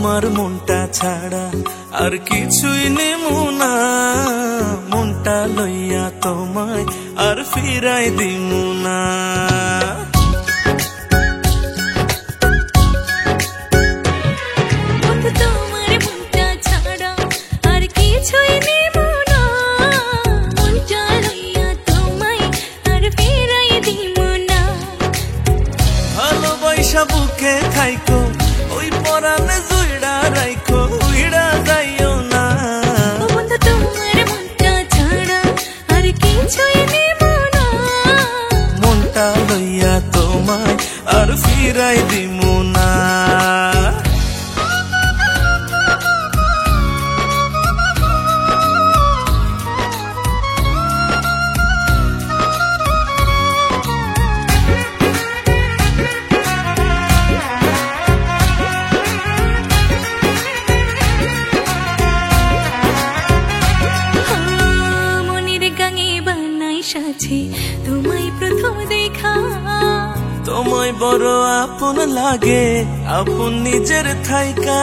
তোমার মনটা ছাড়া আর কিছুই নেমু না, মনটা লইয়া তোমায় আর ফিরাই দিমু না। ভালোবাসা বুকে থাইকো ওই পরাণে জুইড়া রাইখো, উইড়া যাইও না। বন্ধু তোমার মনটা ছাড়া আর কিছুই নেব না, মনটা লইয়া তোমায় আর ফিরাই দিমু না। তোমায় প্রথম দেখা তোমায় বড় আপন লাগে, আপন নিজের থাইকা।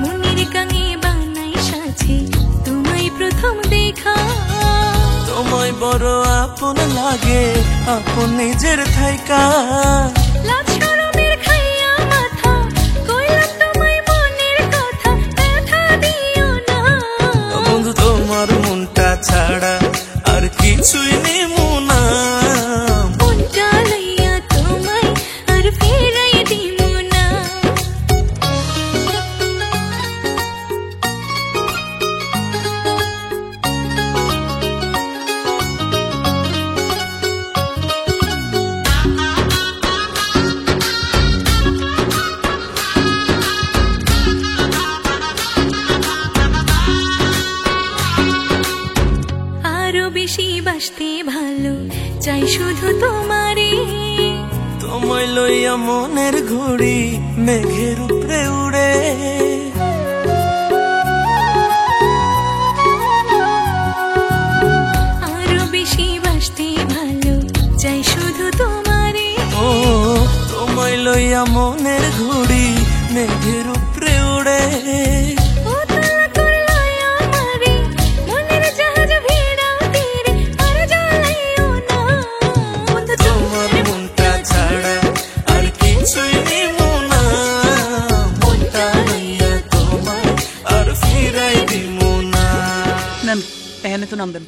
মনের গাঙে বানাই সাজে তোমায় প্রথম দেখা, তোমায় বড় আপন লাগে, আপন নিজের থাইকা। ছাড়া আর কিছুই নেমু না, মনটা লইয়া তোমায় আর ফিরাই দিমু না। বেশি বাসতে ভালো চাই শুধু তোমারে, তোমায় লইয়া মনের ঘুড়ি মেঘের উপরে উড়ে। আরো বেশি বাসতে ভালো চাই শুধু তোমারে, ও তোমায় লইয়া মনের ঘুড়ি মেঘের উপরে উড়ে। এখানে তো নামবেন।